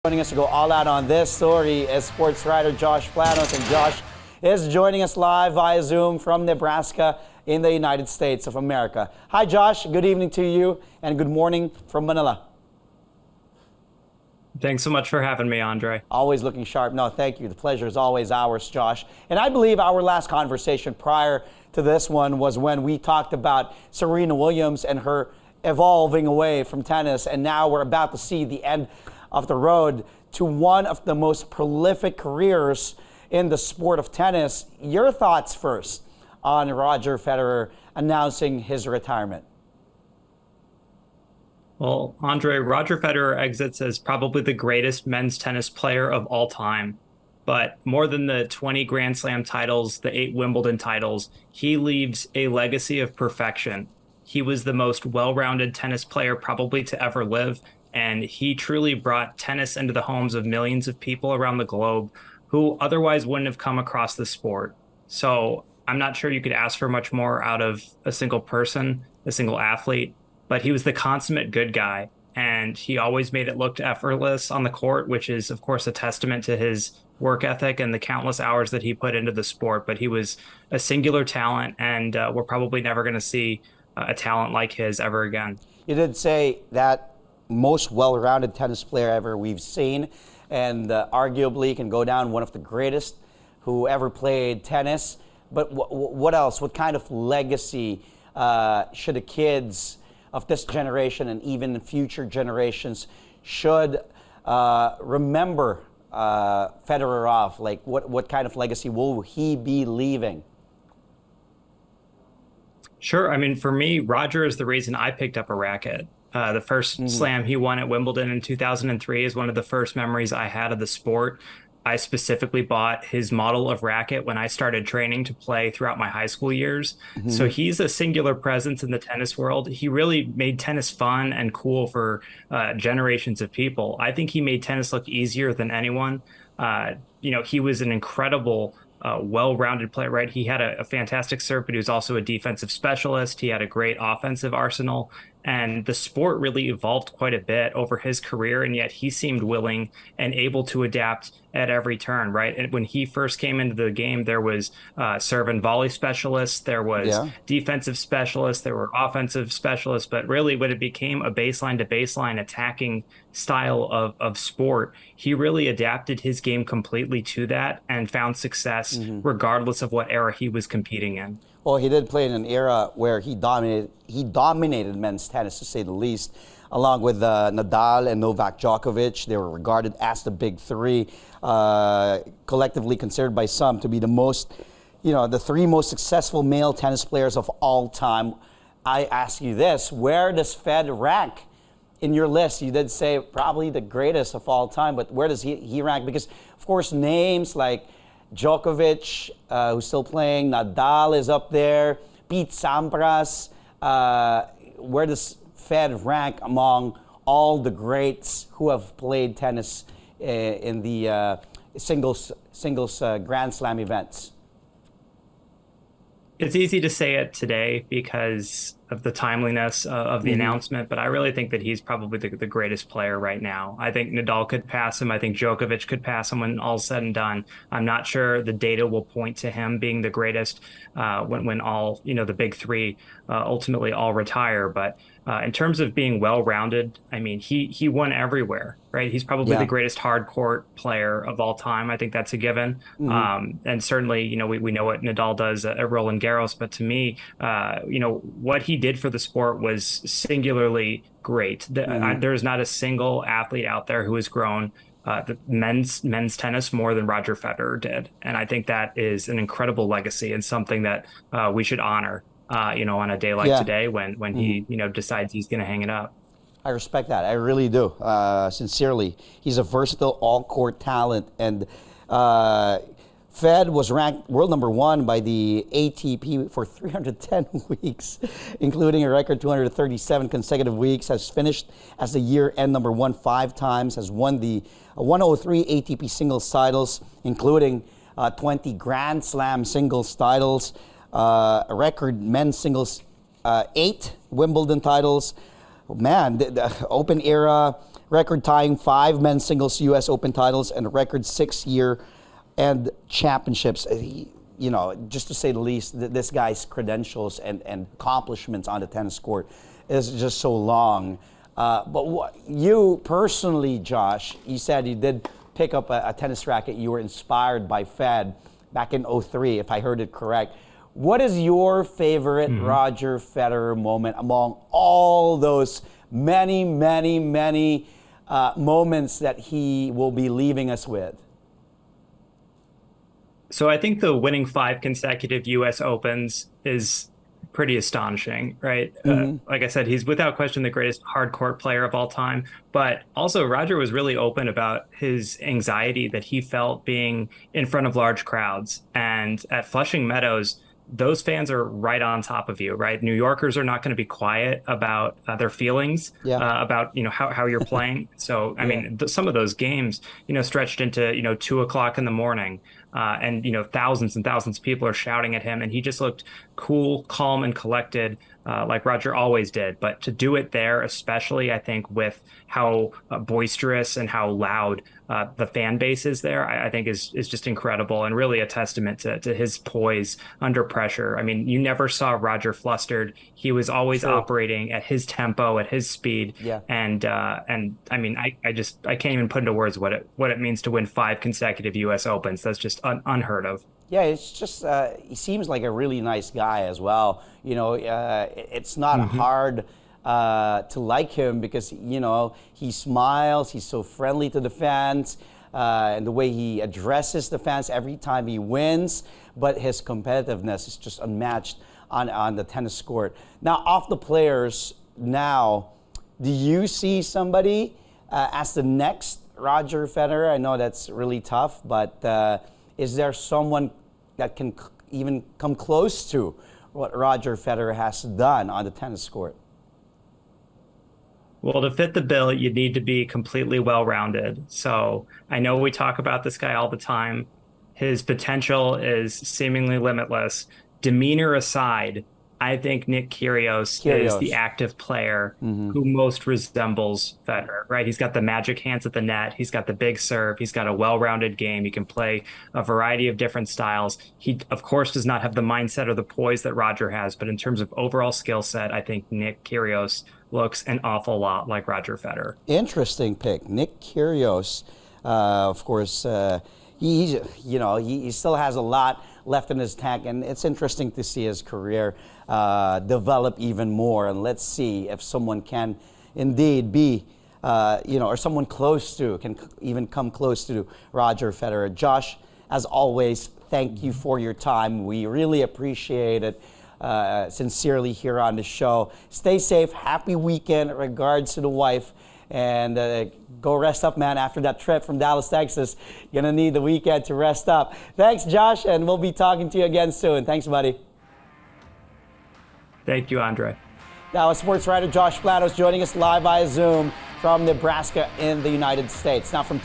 Joining us to go all out on this story is sports writer Josh Planos, and Josh is joining us live via Zoom from Nebraska in the United States of America. Hi Josh, good evening to you and good morning from Manila. Thanks so much for having me, Andre. Always looking sharp. No, thank you. The pleasure is always ours, Josh. And I believe our last conversation prior to this one was when we talked about Serena Williams and her evolving away from tennis, and now we're about to see the end of the road to one of the most prolific careers in the sport of tennis. Your thoughts first on Roger Federer announcing his retirement. Well, Andre, Roger Federer exits as probably the greatest men's tennis player of all time. But more than the 20 Grand Slam titles, the 8 Wimbledon titles, he leaves a legacy of perfection. He was the most well-rounded tennis player probably to ever live. And he truly brought tennis into the homes of millions of people around the globe who otherwise wouldn't have come across the sport. So I'm not sure you could ask for much more out of a single person, a single athlete, but he was the consummate good guy. And he always made it look effortless on the court, which is, of course, a testament to his work ethic and the countless hours that he put into the sport. But he was a singular talent, and we're probably never going to see a talent like his ever again. You did say that most well-rounded tennis player ever we've seen, and arguably can go down one of the greatest who ever played tennis. But what else? What kind of legacy should the kids of this generation and even future generations should remember Federer of? Like, what kind of legacy will he be leaving? Sure. I mean, for me, Roger is the reason I picked up a racket. The first slam he won at Wimbledon in 2003 is one of the first memories I had of the sport. I specifically bought his model of racket when I started training to play throughout my high school years. So he's a singular presence in the tennis world. He really made tennis fun and cool for generations of people. I think he made tennis look easier than anyone. He was an incredible well-rounded player, right? He had a fantastic serve, but he was also a defensive specialist. He had a great offensive arsenal, and the sport really evolved quite a bit over his career, and yet he seemed willing and able to adapt at every turn, right? And when he first came into the game, there was serve and volley specialists, there was defensive specialists, there were offensive specialists, but really when it became a baseline to baseline attacking style of sport, he really adapted his game completely to that and found success regardless of what era he was competing in. Well, he did play in an era where he dominated men's tennis, to say the least, along with Nadal and Novak Djokovic. They were regarded as the big three, collectively considered by some to be the three most successful male tennis players of all time. I ask you this: where does Fed rank in your list? You did say probably the greatest of all time, but where does he rank? Because, of course, names like Djokovic, who's still playing, Nadal is up there, Pete Sampras. Where does Fed rank among all the greats who have played tennis in the singles Grand Slam events? It's easy to say it today because of the timeliness of the announcement, but I really think that he's probably the greatest player right now. I think Nadal could pass him. I think Djokovic could pass him when all's said and done. I'm not sure the data will point to him being the greatest when all, the big three ultimately all retire. But in terms of being well-rounded, I mean, he won everywhere, right? He's probably the greatest hard court player of all time. I think that's a given. And certainly, we know what Nadal does at Roland Garros, but to me, what he did for the sport was singularly great. There's not a single athlete out there who has grown the men's tennis more than Roger Federer did. And I think that is an incredible legacy and something that we should honor, on a day like today when he, decides he's going to hang it up. I respect that. I really do. Sincerely. He's a versatile all-court talent. And Fed was ranked world number 1 by the ATP for 310 weeks, including a record 237 consecutive weeks, has finished as the year-end number 1 5 times, has won the 103 ATP singles titles, including 20 Grand Slam singles titles, a record men's singles 8 Wimbledon titles. Man, the Open era record-tying 5 men's singles U.S. Open titles and a record 6-year and championships. You know, just to say the least, this guy's credentials and accomplishments on the tennis court is just so long. But you personally, Josh, you said you did pick up a tennis racket. You were inspired by Fed back in '03, if I heard it correct. What is your favorite Roger Federer moment among all those many, many, many moments that he will be leaving us with? So I think the winning 5 consecutive U.S. Opens is pretty astonishing, right? Like I said, he's without question the greatest hard court player of all time. But also, Roger was really open about his anxiety that he felt being in front of large crowds. And at Flushing Meadows, those fans are right on top of you, right? New Yorkers are not going to be quiet about their feelings about, you know, how you're playing. So, I mean, some of those games, you know, stretched into, you know, 2 o'clock in the morning. And, you know, thousands and thousands of people are shouting at him. And he just looked cool, calm, and collected, like Roger always did. But to do it there, especially, I think, with how boisterous and how loud the fan base is there, I think is just incredible and really a testament to his poise under pressure. I mean, you never saw Roger flustered. He was always operating at his tempo, at his speed. And I mean, I can't even put into words what it means to win 5 consecutive U.S. Opens. That's just unheard of. Yeah, it's just he seems like a really nice guy as well. You know, it's not hard to like him because, you know, he smiles, he's so friendly to the fans, and the way he addresses the fans every time he wins, but his competitiveness is just unmatched on the tennis court. Now, off the players, now, do you see somebody as the next Roger Federer? I know that's really tough, but is there someone that can even come close to what Roger Federer has done on the tennis court? Well, to fit the bill, you need to be completely well-rounded. So I know we talk about this guy all the time. His potential is seemingly limitless. Demeanor aside, I think Nick Kyrgios is the active player who most resembles Federer, right? He's got the magic hands at the net. He's got the big serve. He's got a well-rounded game. He can play a variety of different styles. He, of course, does not have the mindset or the poise that Roger has, but in terms of overall skill set, I think Nick Kyrgios looks an awful lot like Roger Federer. Interesting pick. Nick Kyrgios, of course, he still has a lot left in his tank, and it's interesting to see his career develop even more. And let's see if someone can indeed be, or someone close to, can even come close to Roger Federer. Josh, as always, thank you for your time. We really appreciate it. Sincerely here on the show. Stay safe. Happy weekend. Regards to the wife. And go rest up, man, after that trip from Dallas, Texas. You're going to need the weekend to rest up. Thanks, Josh, and we'll be talking to you again soon. Thanks, buddy. Thank you, Andre. Now, sports writer Josh Planos joining us live via Zoom from Nebraska in the United States. Now, from